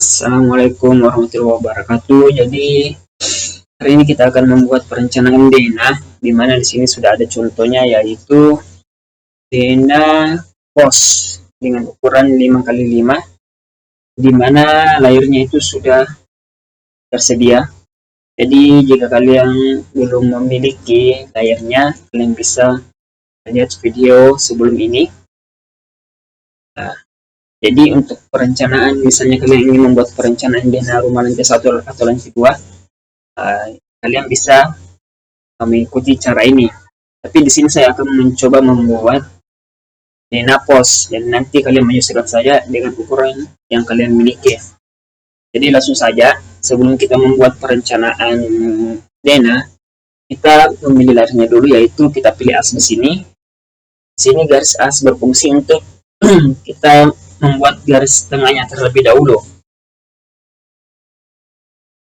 Assalamualaikum warahmatullahi wabarakatuh. Jadi hari ini kita akan membuat perencanaan denah, di mana di sini sudah ada contohnya, yaitu denah pos dengan ukuran 5x5, di mana layarnya itu sudah tersedia. Jadi jika kalian belum memiliki layarnya, kalian bisa lihat video sebelum ini. Nah, jadi untuk perencanaan, misalnya kalian ingin membuat perencanaan denah rumah lantai 1 atau lantai 2, kalian bisa mengikuti cara ini. Tapi di sini saya akan mencoba membuat denah pos, dan nanti kalian menyesuaikan saja dengan ukuran yang kalian miliki. Jadi langsung saja, sebelum kita membuat perencanaan denah, kita memilih layarnya dulu, yaitu kita pilih as di sini. Di sini garis as berfungsi untuk kita membuat garis tengahnya terlebih dahulu.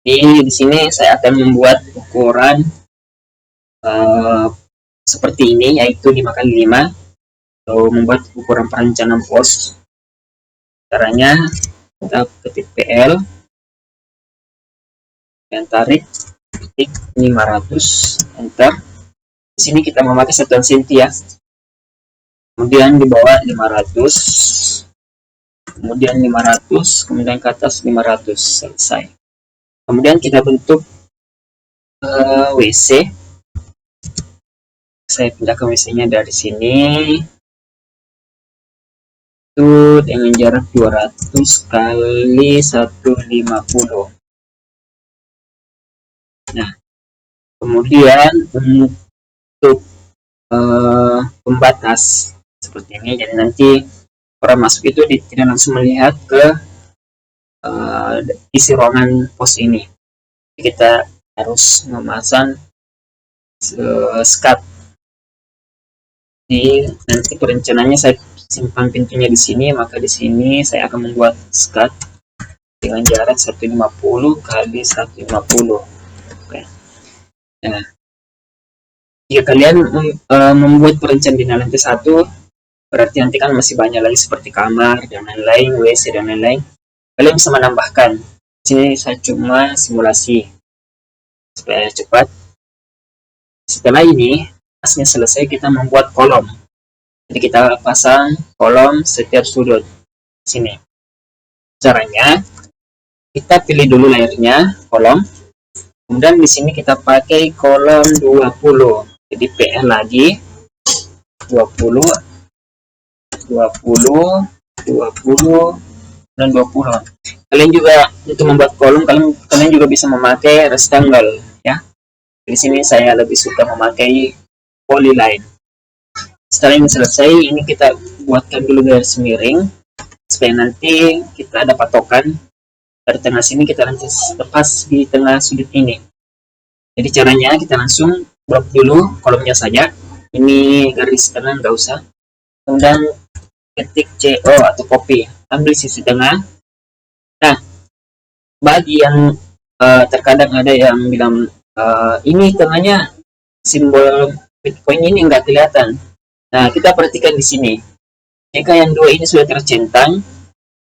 Di sini saya akan membuat ukuran seperti ini, yaitu 5x5, atau membuat ukuran perencanaan pos. Caranya kita ketik PL dan tarik, ketik 500, enter. Di sini kita memakai satuan senti ya. Kemudian di bawah 500, kemudian 500, kemudian ke atas 500, selesai. Kemudian kita bentuk WC. Saya pindahkan WC-nya dari sini itu dengan jarak 200 kali 150. Nah, kemudian untuk pembatas seperti ini, jadi nanti orang masuk itu tidak langsung melihat ke isi ruangan pos ini. Jadi kita harus memasang skat. Jadi nanti perencanaannya saya simpan pintunya di sini, maka di sini saya akan membuat skat dengan jarak 150 kali 150. Oke. Nah, jika kalian membuat perencanaan lantai 1, berarti nanti kan masih banyak lagi seperti kamar dan lain-lain, WC dan lain-lain. Kalian bisa menambahkan. Di sini saya cuma simulasi supaya cepat. Setelah ini, asnya selesai, kita membuat kolom. Jadi kita pasang kolom setiap sudut sini. Caranya, kita pilih dulu layarnya, kolom. Kemudian di sini kita pakai kolom 20. Jadi PL lagi 20, 20, 20, dan 20. Kalian juga untuk membuat kolom, kalian juga bisa memakai rectangle ya. Di sini saya lebih suka memakai polyline. Setelah ini selesai, ini kita buatkan dulu garis miring supaya nanti kita ada patokan. Dari tengah sini kita nanti lepas di tengah sudut ini. Jadi caranya kita langsung blok dulu kolomnya saja. Ini garis tengah nggak usah. Kemudian ketik CO atau copy, ambil sisi tengah. Nah, bagi yang terkadang ada yang bilang ini tengahnya simbol midpoint ini nggak kelihatan. Nah, kita perhatikan di sini. Jika yang dua ini sudah tercentang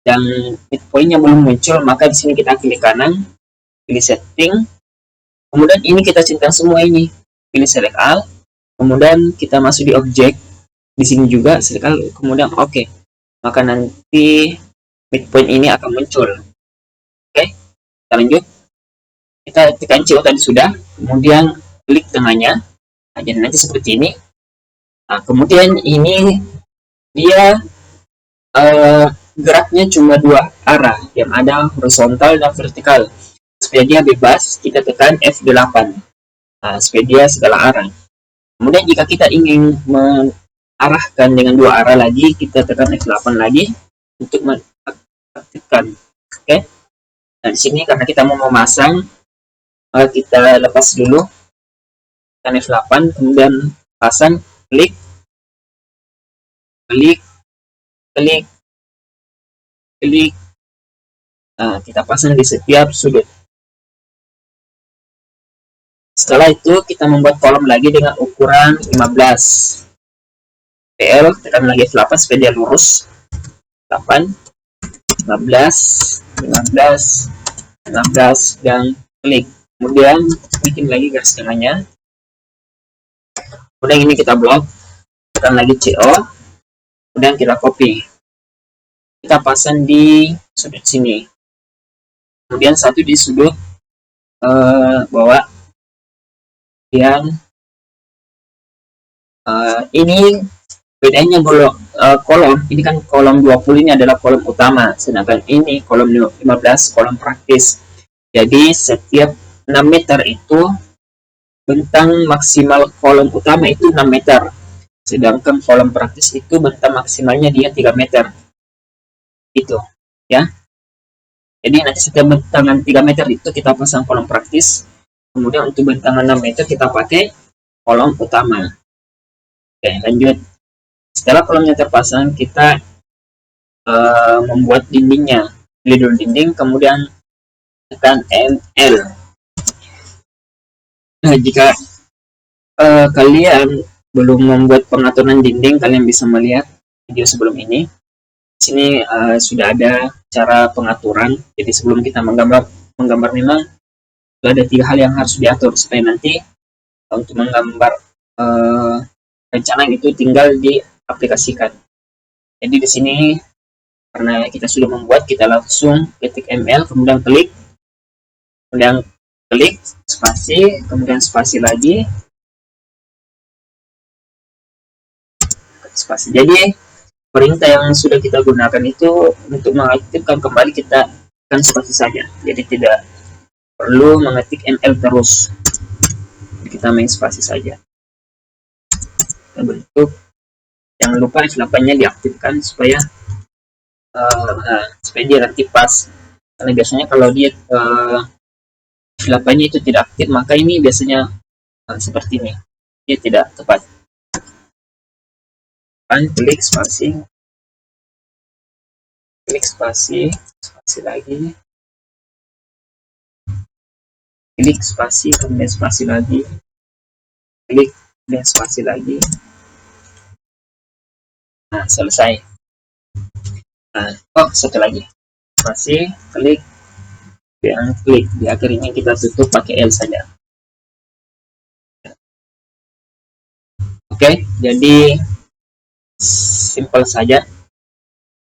dan midpointnya belum muncul, maka di sini kita klik kanan, pilih setting. Kemudian ini kita centang semua ini, pilih select all. Kemudian kita masuk di objek. Di sini juga select all, kemudian oke. Maka nanti midpoint ini akan muncul. Oke, kita lanjut. Kita tekan CO tadi sudah, kemudian klik tengahnya. Nah, jadi nanti seperti ini. Nah, kemudian ini dia geraknya cuma dua arah, yang ada horizontal dan vertikal. Supaya dia bebas, kita tekan F8. Nah, supaya dia segala arah. Kemudian jika kita ingin mengarahkan dengan dua arah lagi, kita tekan F8 lagi untuk mengaktifkan. Oke. Nah, di sini karena kita mau memasang, kita lepas dulu. Tekan F8, kemudian pasang, klik, klik, klik, klik. Nah, kita pasang di setiap sudut. Setelah itu kita membuat kolom lagi dengan ukuran 15. PL, tekan lagi F8 supaya dia lurus. 8, 15, 15, 16, dan klik. Kemudian bikin lagi garis tengahnya. Kemudian ini kita blok, tekan lagi CO, kemudian kita copy. Kita pasang di sudut sini. Kemudian satu di sudut bawah. Yang ini bedanya kolom, ini kan kolom 20 ini adalah kolom utama, sedangkan ini kolom 15 kolom praktis. Jadi setiap 6 meter itu bentang maksimal kolom utama itu 6 meter, sedangkan kolom praktis itu bentang maksimalnya dia 3 meter. Itu ya. Jadi nanti setiap bentangan 3 meter itu kita pasang kolom praktis, kemudian untuk bentangan 6 meter kita pakai kolom utama. Oke, lanjut. Setelah kolomnya terpasang, kita membuat dindingnya. Pilih dulu dinding, kemudian tekan ML. Nah, jika kalian belum membuat pengaturan dinding, kalian bisa melihat video sebelum ini. Di sini sudah ada cara pengaturan. Jadi sebelum kita menggambar memang ada 3 hal yang harus diatur supaya nanti untuk menggambar rencana itu tinggal diaplikasikan. Jadi di sini karena kita sudah membuat, kita langsung ketik ML, kemudian klik spasi, kemudian spasi lagi, spasi. Jadi perintah yang sudah kita gunakan itu untuk mengaktifkan kembali kita tekan spasi saja. Jadi tidak perlu mengetik ML terus. Jadi kita main spasi saja. Kita bentuk. Jangan lupa F8-nya diaktifkan supaya dia nanti pas. Karena biasanya kalau dia F8-nya itu tidak aktif, maka ini biasanya seperti ini. Dia tidak tepat. Klik spasi. Klik spasi, spasi lagi. Klik spasi, kemudian spasi lagi. Klik dan spasi lagi. Nah, selesai. Nah, satu lagi. Spasi, klik, dan klik. Di akhir ini kita tutup pakai L saja. Oke, jadi simpel saja.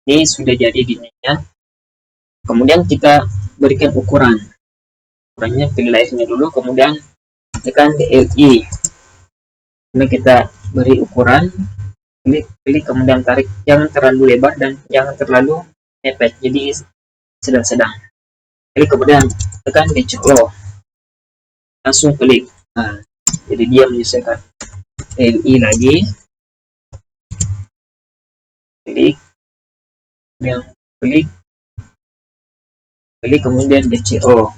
Ini sudah jadi dindingnya. Kemudian kita berikan ukuran. Ukurannya pilih layarnya dulu, kemudian tekan DLI. Kemudian kita beri ukuran, klik, kemudian tarik. Jangan terlalu lebar dan jangan terlalu mepet. Jadi sedang-sedang. Klik, kemudian tekan DCO. Langsung klik. Nah, jadi dia menyesuaikan. DLI lagi. Klik, kemudian klik, kemudian DCO.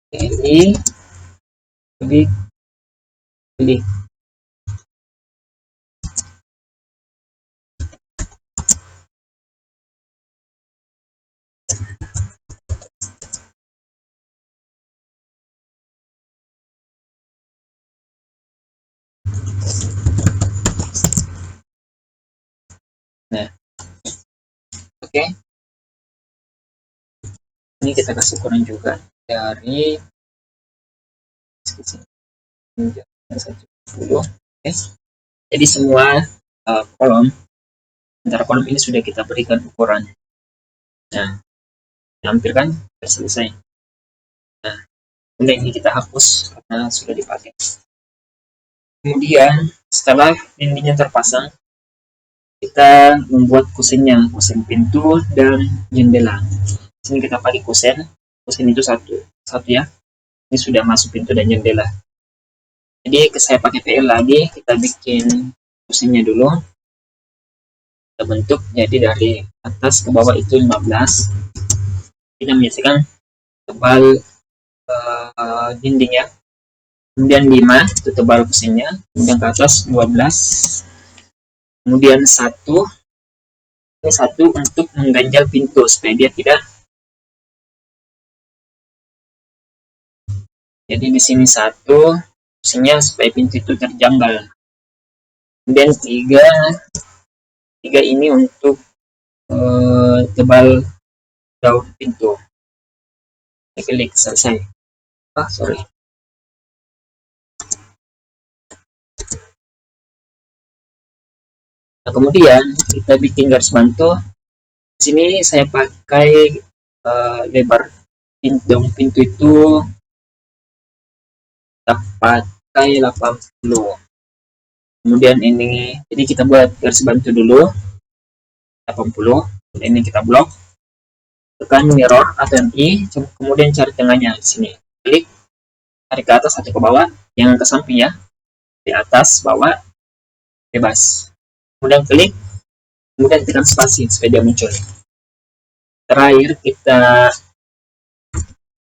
Ini klik. Nah, oke. Ini kita kasih ukuran juga dari 110. Oke. Jadi semua kolom, antara kolom ini sudah kita berikan ukuran. Nah, hampir kan sudah selesai. Nah, kemudian ini kita hapus karena sudah dipakai. Kemudian setelah dindingnya terpasang, kita membuat kusennya, kusen pintu dan jendela. Di sini kita pakai kusen itu satu ya. Ini sudah masuk pintu dan jendela. Jadi saya pakai PL lagi, kita bikin kusennya dulu. Kita bentuk, jadi dari atas ke bawah itu 15. Kita menyesuaikan tebal dinding ya. Kemudian 5 itu tebal kusennya, kemudian ke atas 12. Kemudian 1, ini 1 untuk mengganjal pintu supaya dia tidak. Jadi di sini 1, fungsinya supaya pintu itu terjanggal. Kemudian tiga ini untuk tebal daun pintu. Klik selesai. Sorry. Nah, kemudian kita bikin garis bantu. Di sini saya pakai lebar pintu itu kita pakai 80. Kemudian ini, jadi kita buat garis bantu dulu 80. Ini kita blok, tekan mirror atau I, kemudian cari tengahnya di sini. Klik, tarik ke atas atau ke bawah, jangan ke samping ya. Di atas, bawah, bebas. Kemudian klik, kemudian tekan spasi supaya dia muncul. Terakhir kita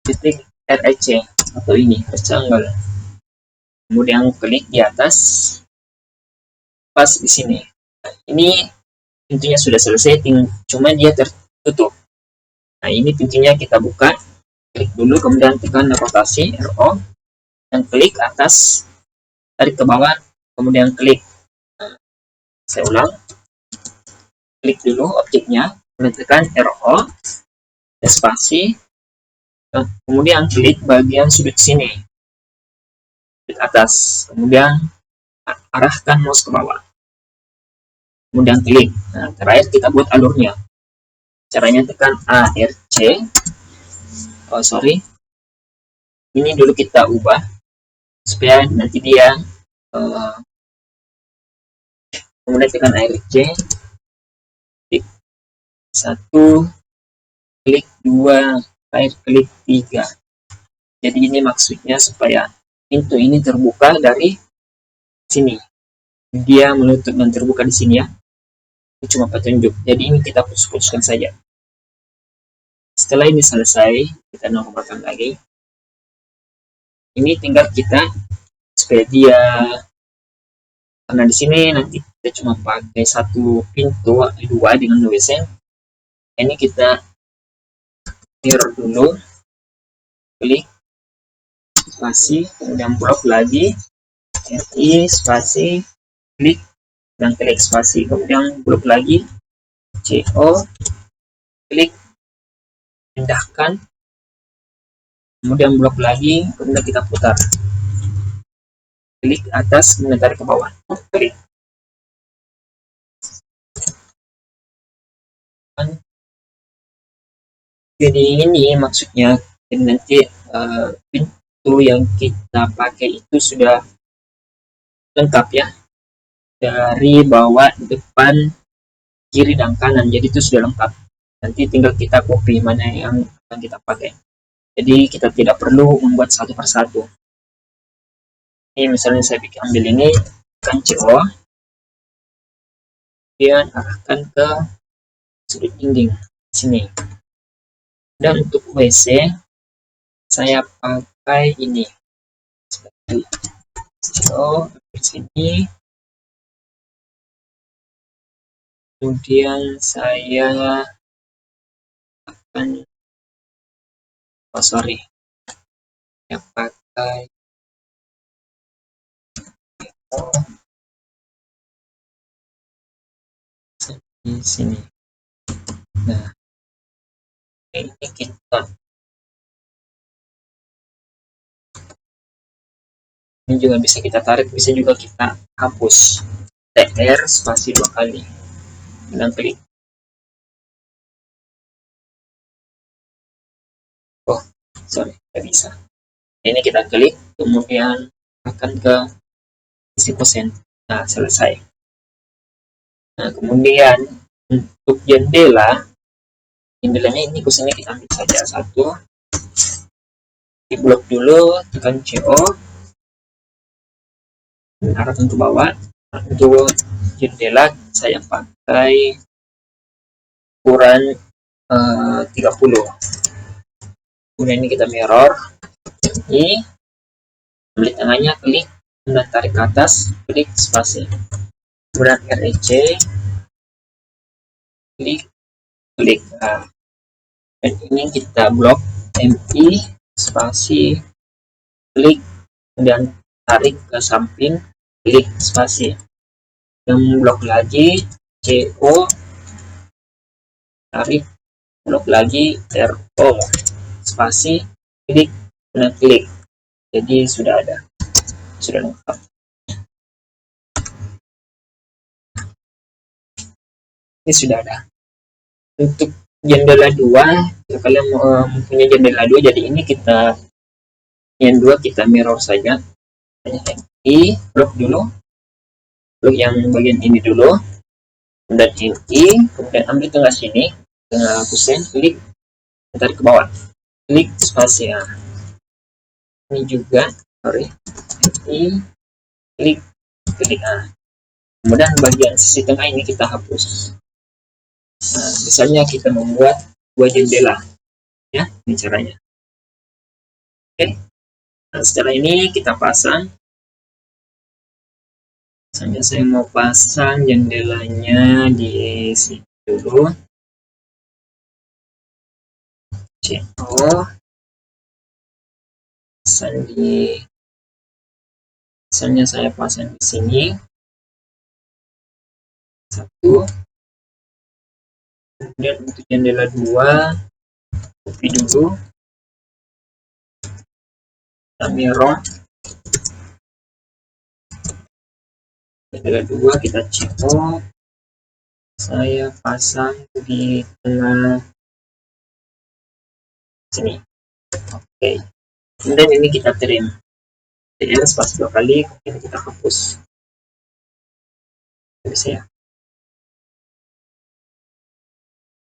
titik REC atau ini rectangle. Kemudian klik di atas, pas di sini. Nah, ini pintunya sudah selesai, cuma dia tertutup. Nah, ini pintunya kita buka, klik dulu, kemudian tekan rotasi RO, dan klik atas, tarik ke bawah, kemudian klik. Nah, saya ulang, klik dulu objeknya, kemudian tekan RO, spasi, kemudian klik bagian sudut sini, klik atas, kemudian arahkan mouse ke bawah, kemudian klik. Nah, terakhir kita buat alurnya. Caranya tekan ARC. Ini dulu kita ubah supaya nanti dia kemudian tekan ARC, klik 1, klik 2, klik 3. Jadi ini maksudnya supaya pintu ini terbuka dari sini, dia menutup dan terbuka di sini ya. Ini cuma petunjuk, jadi ini kita putuskan saja. Setelah ini selesai, kita normalkan lagi. Ini tinggal kita supaya dia, karena di sini nanti kita cuma pakai satu pintu, 2 dengan WC. Ini kita mirror dulu, klik spasi, kemudian blok lagi, RI spasi, klik, dan klik spasi, kemudian blok lagi, CO, klik, pindahkan, kemudian blok lagi, kemudian kita putar, klik atas, kemudian tarik ke bawah, klik. Jadi ini maksudnya, jadi nanti pintu yang kita pakai itu sudah lengkap ya, dari bawah, depan, kiri, dan kanan. Jadi itu sudah lengkap. Nanti tinggal kita copy mana yang akan kita pakai. Jadi kita tidak perlu membuat satu persatu. Ini misalnya saya ambil ini, tekan CO, kemudian arahkan ke sudut dinding sini. Dan untuk WC saya pakai ini. CO di sini. Kemudian saya akan saya pakai di sini. Nah, ini kita ini juga bisa kita tarik, bisa juga kita hapus. TR spasi 2 kali dan klik. Tidak bisa. Ini kita klik, kemudian akan ke isi persen. Nah, selesai. Nah, kemudian untuk jendelanya ini kusennya kita ambil saja satu, di blok dulu, tekan CO, arahkan ke bawah. Untuk jendela saya pakai ukuran 30. Kemudian ini kita mirror, ini ambil tengahnya, klik, dan tarik ke atas, klik spasi, kemudian REC, klik, dan ini kita blok MI spasi, klik, kemudian tarik ke samping, klik spasi, dan blok lagi, CO, tarik, blok lagi, RO, spasi, klik, dan klik. Jadi sudah ada, sudah lengkap. Ini sudah ada. Untuk jendela 2, jika kalian mempunyai jendela 2, jadi ini kita yang 2 kita mirror saja. Ini blok dulu, blok yang bagian ini dulu, dan ini, kemudian ambil tengah sini, tengah kusen, klik, tarik ke bawah, klik spasi. Ini juga, sorry, ini klik, klik. Kemudian bagian sisi tengah ini kita hapus. Misalnya kita membuat dua jendela, ya, ini caranya. Oke, nah, setelah ini kita pasang. Misalnya saya mau pasang jendelanya di sini dulu. CO, pasang di, misalnya saya pasang di sini. Satu. Kemudian untuk jendela 2, copy dulu. Kita mirror. Jendela 2 kita CO. Saya pasang di tengah sini. Oke. Kemudian ini kita trim. TR spasi 2 kali, kemudian kita hapus. Bisa ya?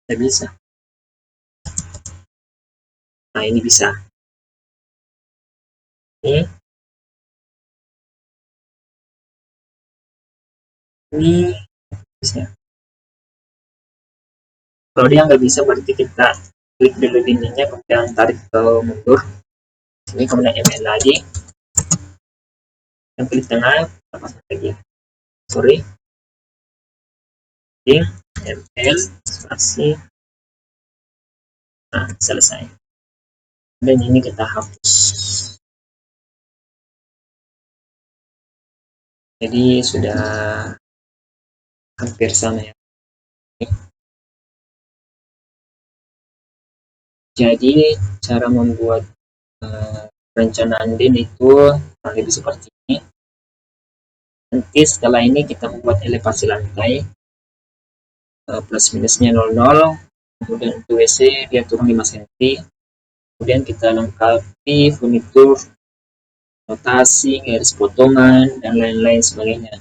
Tidak bisa. Nah, ini bisa. Ini bisa. Kalau dia nggak bisa, berarti kita klik dulu dindingnya, kemudian tarik ke mundur. Ini kemudian ML lagi. Dan klik tengah, kita pasang lagi. Sorry. Ding, ML, spasi. Nah, selesai. Dan ini kita hapus. Jadi sudah hampir sama ya. Jadi cara membuat perencanaan DIN itu lebih seperti ini. Nanti setelah ini kita membuat elevasi lantai, plus minusnya 00, kemudian untuk WC dia turun 5 cm, kemudian kita lengkapi furnitur, notasi, garis potongan, dan lain-lain sebagainya.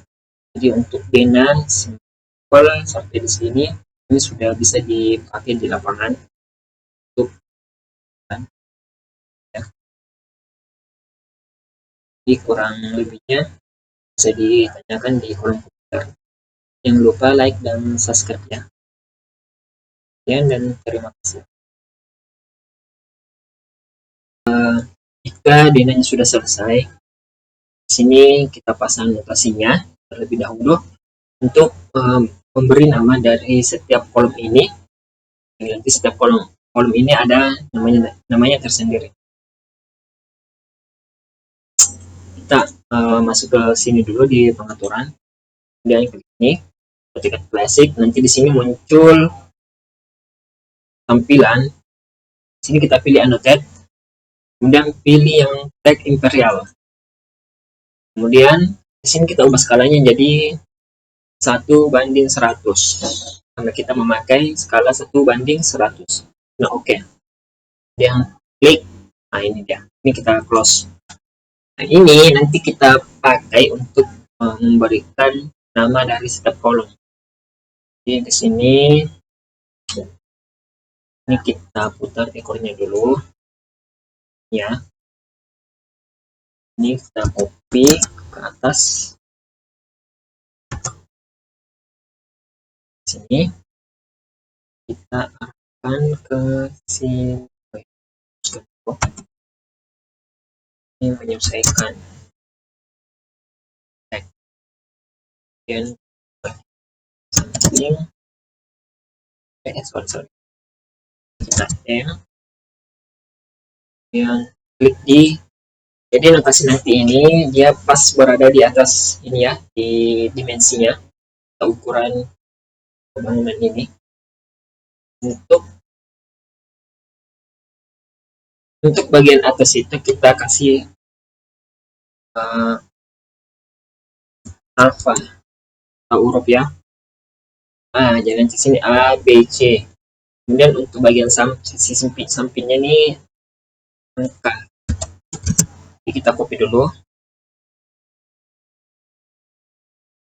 Jadi untuk DIN simpel sampai di sini, ini sudah bisa dipakai di lapangan. Untuk ya. Jadi kurang lebihnya bisa ditanyakan di kolom komentar. Jangan lupa like dan subscribe ya. Dan terima kasih. Jika dinanya sudah selesai, di sini kita pasang notasinya terlebih dahulu untuk memberi nama dari setiap kolom ini. Nanti setiap kolom ini ada namanya tersendiri. Kita masuk ke sini dulu di pengaturan, kemudian klik ini, ketik klasik. Nanti di sini muncul tampilan. Di sini kita pilih annotate, kemudian pilih yang tag imperial. Kemudian di sini kita ubah skalanya jadi 1:100 karena kita memakai skala 1:100. Nah, oke. Dia klik. Nah, ini dia. Ini kita close. Nah, ini nanti kita pakai untuk memberikan nama dari setiap kolom. Jadi di sini ini kita putar ekornya dulu. Ya. Ini kita copy ke atas. Sini kita akan ke sini. Ini menyelesaikan dan samping sorry kita M, kemudian klik di Jadi notasi nanti ini dia pas berada di atas ini ya, di dimensinya atau ukuran bangunan ini. Untuk bagian atas itu kita kasih uh, alfa atau huruf ya. Nah, jalan ke sini A, B, C. Kemudian untuk bagian sisi sampingnya nih angka. Jadi kita copy dulu.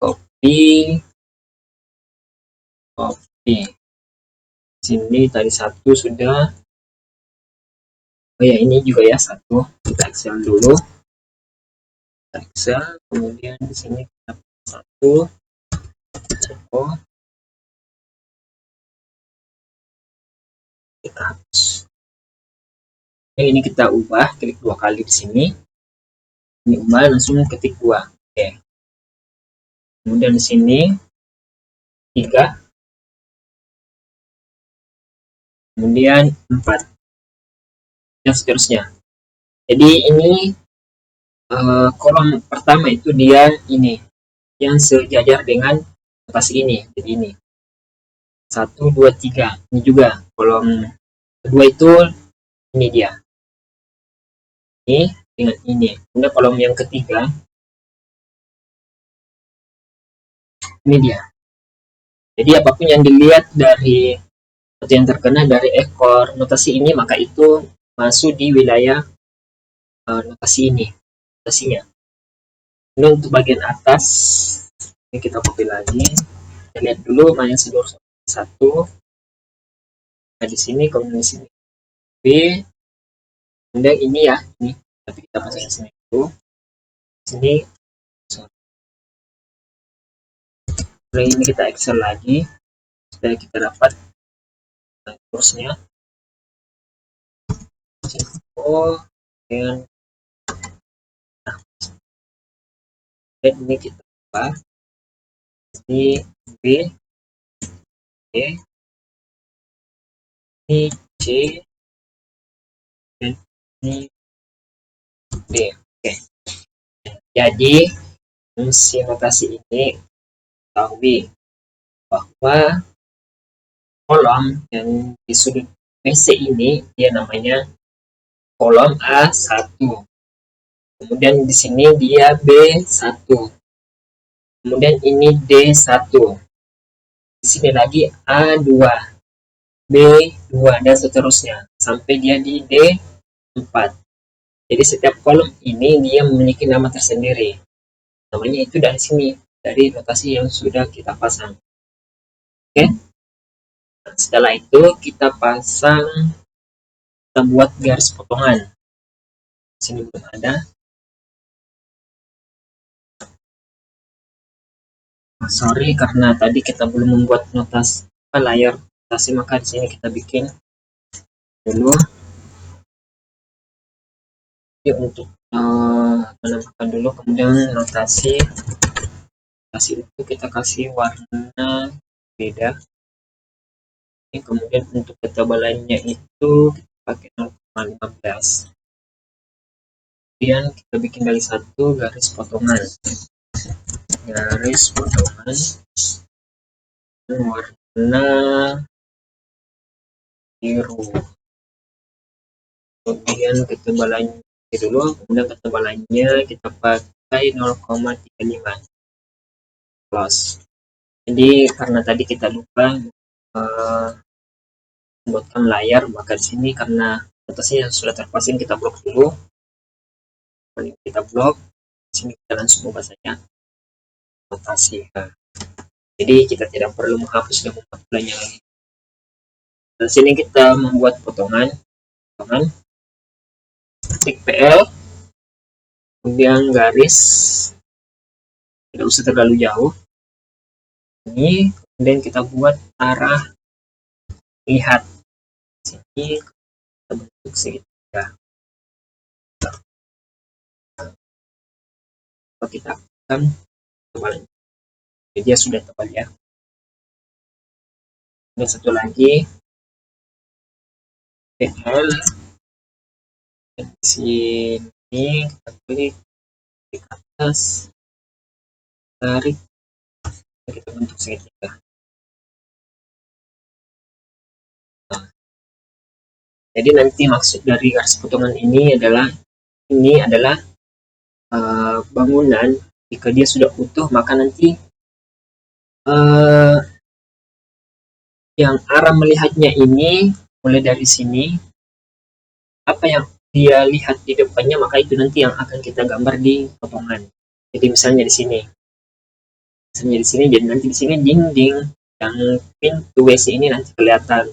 Copy. Copy. Sini tadi satu sudah. Oh ya, ini juga ya satu. Kita Excel dulu. Kita Excel. Kemudian di sini kita satu. Oh, kita hapus. Oke, ini kita ubah. Klik 2 kali di sini. Ini ubah langsung ketik 2. Oke. Kemudian di sini 3. Kemudian 4. Dan seterusnya. Jadi ini kolom pertama itu dia ini yang sejajar dengan notasi ini. Jadi ini 1, 2, 3. Ini juga kolom kedua itu ini dia. Ini dengan ini. Kemudian kolom yang ketiga ini dia. Jadi apapun yang dilihat dari atau yang terkena dari ekor notasi ini maka itu masuk di wilayah notasi ini. Notasinya. Ini untuk bagian atas ini kita copy lagi. Kita lihat dulu mana yang seluruh satu. Nah di sini kemudian di sini B. Kemudian ini ya ini tapi kita pasang di sini dulu. Sini kemudian ini kita Excel lagi supaya kita dapat kursnya. Oh dan ini kita ubah ini B, E, ini C, dan ini D. Oke. Jadi fungsi notasi ini ketahui bahwa kolom yang di sudut BC ini dia namanya kolom A1. Kemudian di sini dia B1. Kemudian ini D1. Di sini lagi A2, B2 dan seterusnya sampai dia di D4. Jadi setiap kolom ini dia memiliki nama tersendiri. Namanya itu dari sini, dari notasi yang sudah kita pasang. Oke. Nah, setelah itu kita pasang, kita buat garis potongan. Di sini belum ada. Sorry karena tadi kita belum membuat notasi layar notasi, maka di sini kita bikin dulu. Jadi untuk menambahkan dulu, kemudian notasi itu kita kasih warna beda. Ini kemudian untuk ketebalannya itu kita pakai 0,15. Kemudian kita bikin dari satu garis potongan warna biru. Kemudian ketebalannya dulu, kemudian ketebalannya kita pakai 0,35 plus. Jadi karena tadi kita lupa membuatkan layar, maka di sini karena notasinya sudah terpasang kita blok dulu. Kita blok, di sini kita langsung ubah saja notasi. Jadi kita tidak perlu menghapus dan membuatnya lagi. Di sini kita membuat potongan, titik PL, kemudian garis, tidak usah terlalu jauh. Ini kemudian kita buat arah lihat. Sini kita bentuk segitiga. Kalau kita akan tebal, dia sudah tebal ya. Dan satu lagi PL, sini Ini kita klik ke atas, tarik, kita bentuk segitiga. Nah, jadi nanti maksud dari garis potongan ini adalah bangunan. Jika dia sudah utuh, maka nanti uh, yang arah melihatnya ini mulai dari sini, apa yang dia lihat di depannya, maka itu nanti yang akan kita gambar di potongan. Jadi misalnya di sini, jadi nanti di sini dinding yang pintu WC ini nanti kelihatan,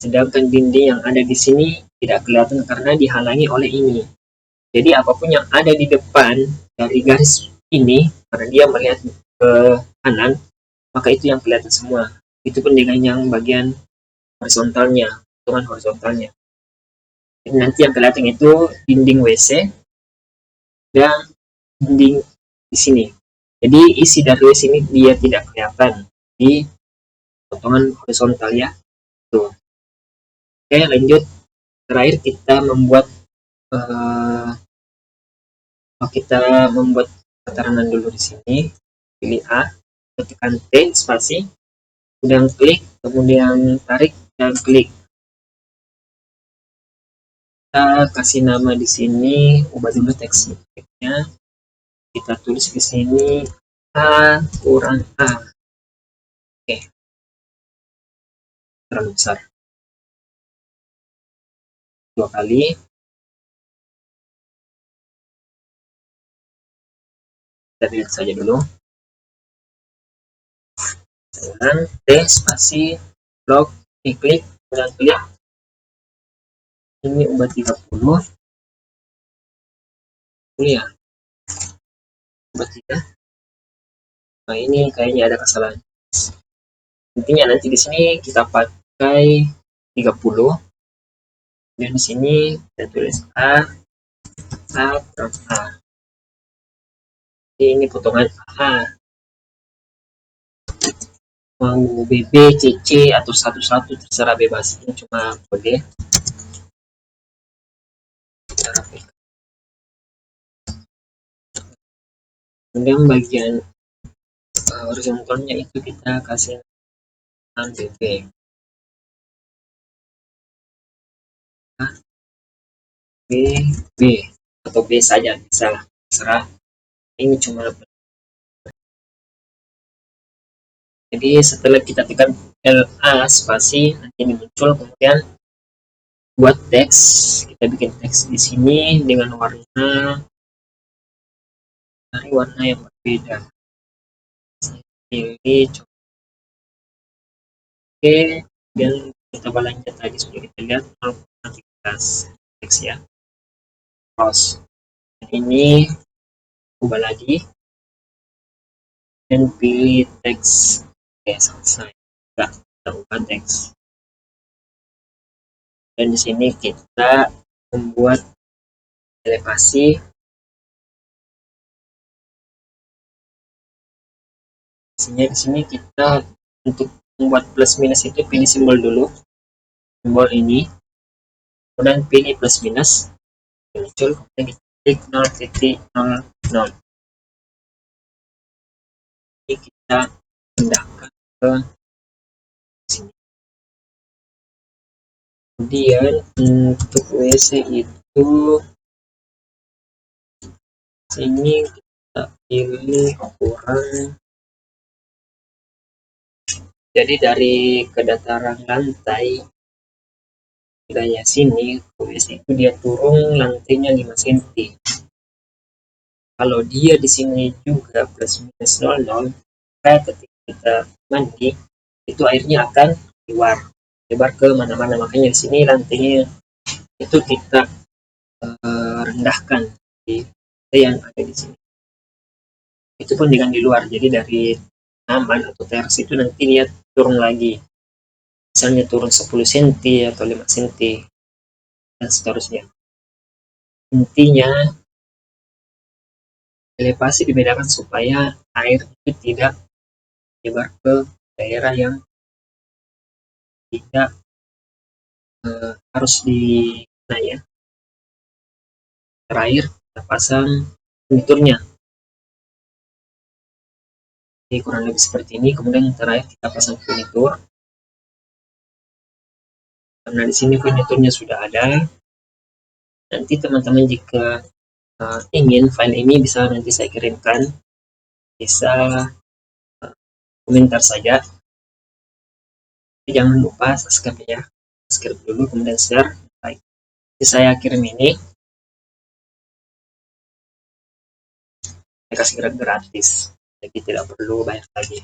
sedangkan dinding yang ada di sini tidak kelihatan karena dihalangi oleh ini. Jadi apapun yang ada di depan dari garis ini, karena dia melihat ke kanan, maka itu yang kelihatan semua. Itu pun dengan yang bagian horizontalnya, potongan horizontalnya. Jadi nanti yang kelihatan itu dinding WC dan dinding di sini. Jadi isi dari WC ini dia tidak kelihatan di potongan horizontal ya. Tuh. Oke, lanjut. Terakhir uh, kita membuat keterangan dulu di sini. Pilih A, tekan T spasi, kemudian klik, kemudian tarik dan klik. Kita kasih nama di sini, ubah dulu teksnya. Kita tulis di sini A kurang A. Oke, terlalu besar. 2 kali. Kita lihat saja dulu. Dengan T spasi blok klik, kemudian klik. Ini ubah 30. Ini ya. Ubah 3. Nah, ini kayaknya ada kesalahan. Intinya nanti di sini kita pakai 30. Dan di sini kita tulis A kurang A. Ini potongan A. Mau BB, CC atau satu-satu terserah bebas. Ini cuma kode. Kemudian bagian horizontalnya itu kita kasih BB. B atau B saja bisa, terserah. Ini cuma, jadi setelah kita tekan LA spasi, nanti ini muncul, kemudian buat teks. Kita bikin teks di sini dengan warna yang berbeda. Pilih oke, dan kita lanjut lagi sudah kita lihat aktivitas teks ya. Close. Ini ubah lagi dan pilih teks. Oke, selesai. Enggak, kita ubah teks. Dan di sini kita membuat elevasi. Di sini kita untuk membuat plus minus itu pilih simbol dulu, simbol ini, kemudian pilih plus minus, muncul, kemudian klik 0,00. Ini kita pindahkan ke sini. Kemudian untuk WC itu sini kita pilih ukuran. Jadi dari kedataran lantai wilayah sini ke WC itu dia turun lantainya 5 cm. Kalau dia di sini juga plus minus 00, maka ketika kita mandi itu airnya akan keluar lebar ke mana-mana. Makanya di sini lantainya itu kita rendahkan di yang ada di sini. Itu pun dengan di luar. Jadi dari taman atau teras itu nanti dia turun lagi. Misalnya turun 10 cm atau 5 cm dan seterusnya. Intinya elevasi dibedakan supaya air itu tidak menyebar ke daerah yang tidak harus di ya. Terakhir kita pasang furniturnya. Jadi kurang lebih seperti ini. Kemudian yang terakhir kita pasang furnitur. Karena di sini furniturnya sudah ada. Nanti teman-teman jika ingin file ini bisa nanti saya kirimkan, bisa komentar saja. Tapi jangan lupa subscribe ya, subscribe dulu kemudian share, like. Jadi saya kirim ini, saya kasih gratis, jadi tidak perlu banyak lagi.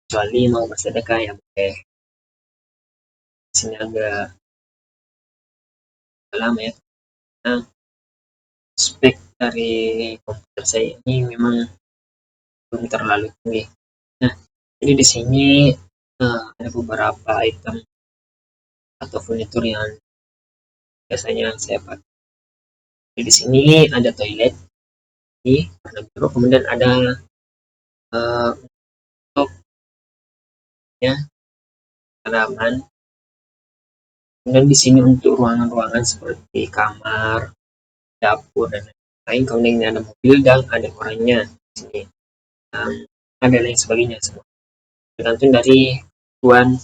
Kecuali mau bersedekah ya boleh. Di sini agak lama ya. Nah, spek dari komputer saya ini memang belum terlalu tinggi. Nah, jadi di sini ada beberapa item atau furnitur yang biasanya saya pakai. Jadi di sini ada toilet ini warna biru, kemudian ada untuk ya halaman. Kemudian di sini untuk ruangan-ruangan seperti kamar, dapur dan lain-lain. Kemudian ini ada mobil dan ada orangnya di sini. Ada lain sebagainya semua. Tergantung dari tuan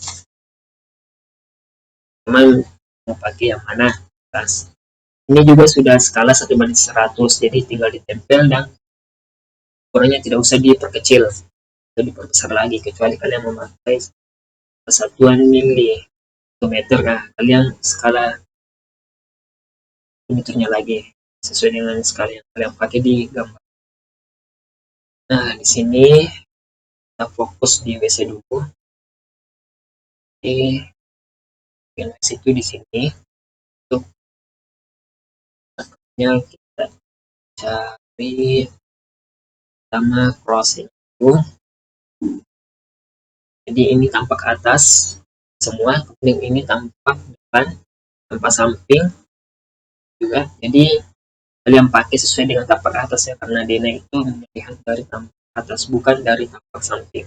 teman mau pakai yang mana. Nah, ini juga sudah skala 1:100, jadi tinggal ditempel dan ukurannya tidak usah diperkecil atau diperbesar lagi, kecuali kalian memakai satuan mili atau meter, kan kalian skala furniturnya lagi sesuai dengan skala yang kalian pakai di gambar. Nah, di sini kita fokus di WC dulu. Di WC itu di sini untuk kita cari sama crossing itu. Jadi ini tampak atas semua, kemudian ini tampak depan, tampak samping juga. Jadi kalian pakai sesuai dengan tampak atas ya, karena Dena itu melihat dari tampak atas bukan dari tampak samping.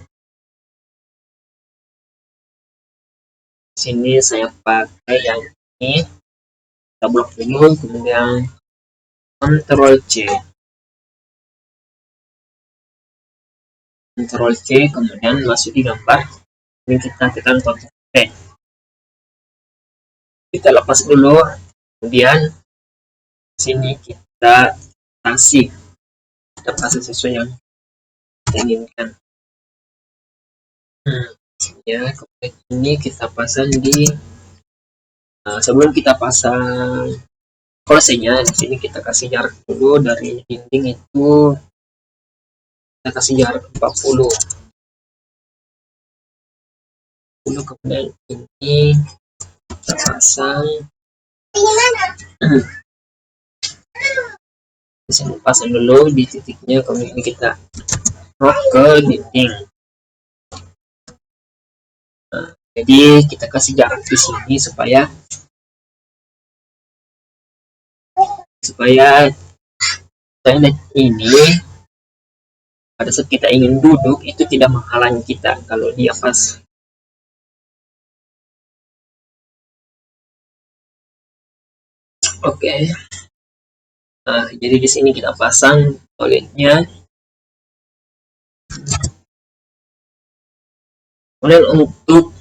Sini saya pakai yang ini, kita blok dulu, kemudian Ctrl C, Ctrl C, kemudian masuk di gambar. Ini kita tekan Ctrl V, kita lepas dulu, kemudian sini kita kasih sesuai yang kita inginkan. Ya, kemudian ini kita pasang di sebelum kita pasang kolosenya, di sini kita kasih jarak dulu dari dinding itu, kita kasih jarak 40. Kemudian ini kita pasang di sini, pasang dulu di titiknya, kemudian kita rock ke dinding. Jadi kita kasih jarak di sini supaya toilet ini pada saat kita ingin duduk itu tidak menghalangi kita kalau dia pas. Oke. Nah, jadi di sini kita pasang toiletnya. Kemudian untuk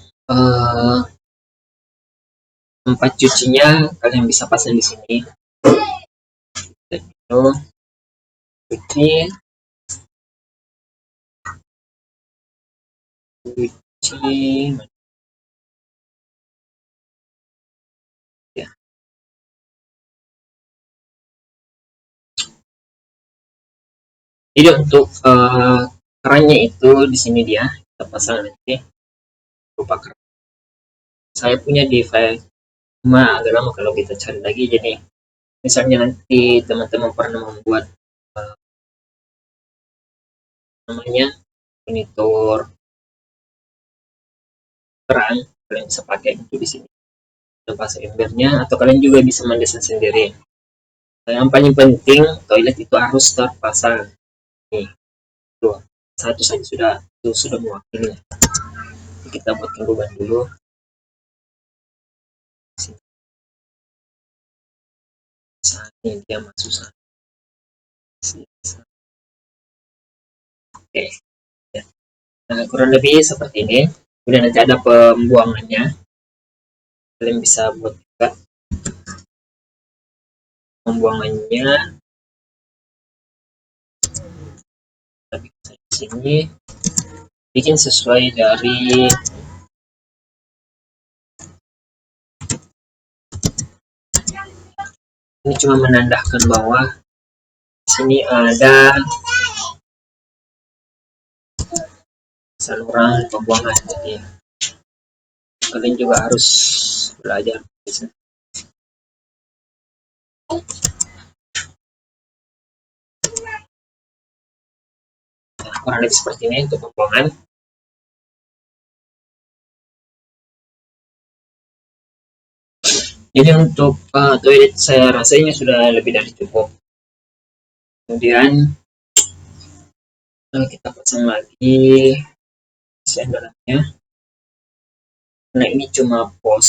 tempat cucinya kalian bisa pasang di sini. Cuci ya. Jadi untuk kerannya itu di sini dia kita pasang nanti berupa keran. Saya punya di file cuma agak lama kalau kita cari lagi. Jadi misalnya nanti teman-teman pernah membuat namanya monitor keran, kalian bisa pakai itu di sini dan pasang embernya, atau kalian juga bisa mendesain sendiri. Yang paling penting toilet itu harus terpasang. Nih, tuh satu saja sudah mewakili. Kita buatkan beban dulu. Ini dia masuk sana. Oke, ya. Nah, kurang lebih seperti ini. Kemudian nanti ada pembuangannya. Kalian bisa buat juga pembuangannya. Tapi di sini bikin sesuai dari ini, cuma menandakan bahwa di sini ada saluran pembuangan. Jadi kalian juga harus belajar. Nah, kurang lebih seperti ini untuk pembuangan. Jadi untuk toilet saya rasanya sudah lebih dari cukup. Kemudian kita pasang lagi sendarannya. Nah, ini cuma pos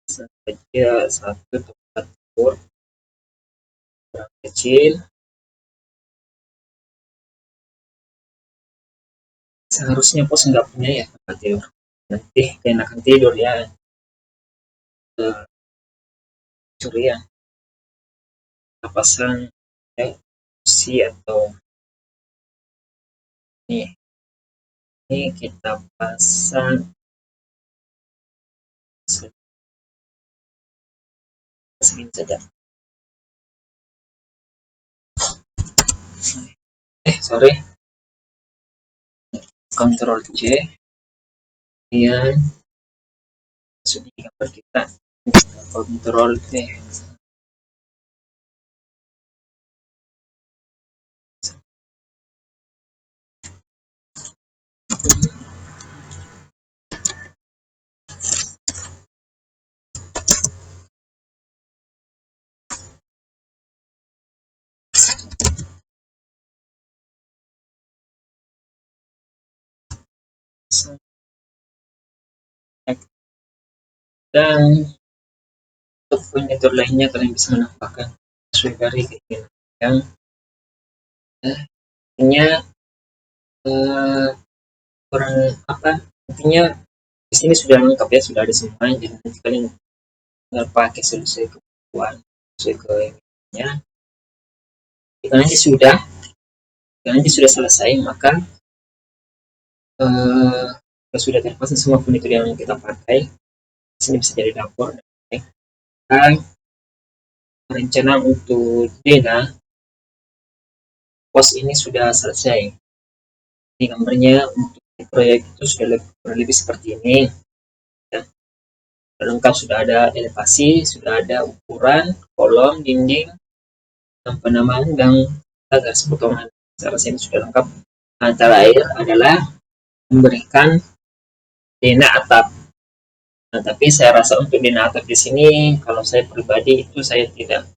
saja, satu tempat tidur kecil. Seharusnya pos nggak punya ya tempat tidur. Nanti enakan tidur ya. Curian kita pasang kursi atau ini kita pasang segini saja. Sorry, Ctrl C, kemudian masuk di gambar kita, Ctrl V. Dan untuk furnitur lainnya kalian bisa menambahkan sesuai dari keinginan yang intinya kurang apa, intinya di sini sudah lengkap ya, sudah ada semua. Jadi nanti kalian tinggal pakai sesuai kebutuhan, sesuai keinginannya. Jika nanti sudah selesai, maka sudah terpasang semua furnitur yang kita pakai. Di sini bisa jadi dapur. Dan rencana untuk Dena pos ini sudah selesai. Di gambarnya untuk proyek itu sudah lebih seperti ini ya. Lengkap, sudah ada elevasi, sudah ada ukuran kolom, dinding, dan penamaan dan garis potongan. Secara ini sudah lengkap. Antara air adalah memberikan dena atap. Nah, tapi saya rasa untuk dena atap di sini, kalau saya pribadi itu saya tidak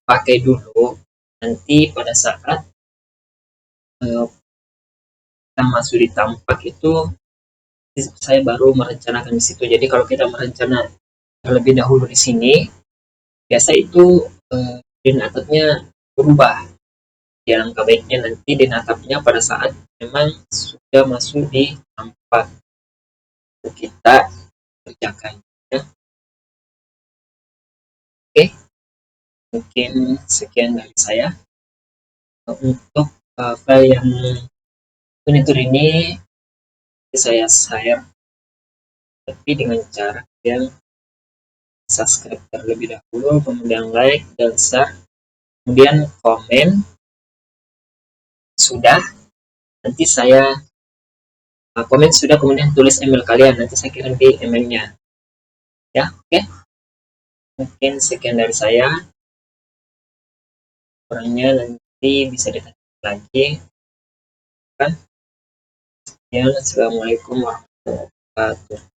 pakai dulu. Nanti pada saat kita masuk di tampak itu, saya baru merencanakan di situ. Jadi kalau kita merencana terlebih dahulu di sini, biasa itu dena atapnya berubah. Ya, langkah baiknya nanti dena atapnya pada saat memang sudah masuk di tampak untuk kita kerjakan ya. Oke, mungkin sekian dari saya untuk file yang furnitur ini. Saya share tapi dengan cara yang subscribe terlebih dahulu, kemudian like dan share, kemudian komen sudah, nanti saya komen sudah, kemudian tulis email kalian, nanti saya kirim di emailnya ya. Oke, mungkin sekian dari saya, kurangnya nanti bisa ditanya lagi kan ya. Assalamualaikum warahmatullahi wabarakatuh.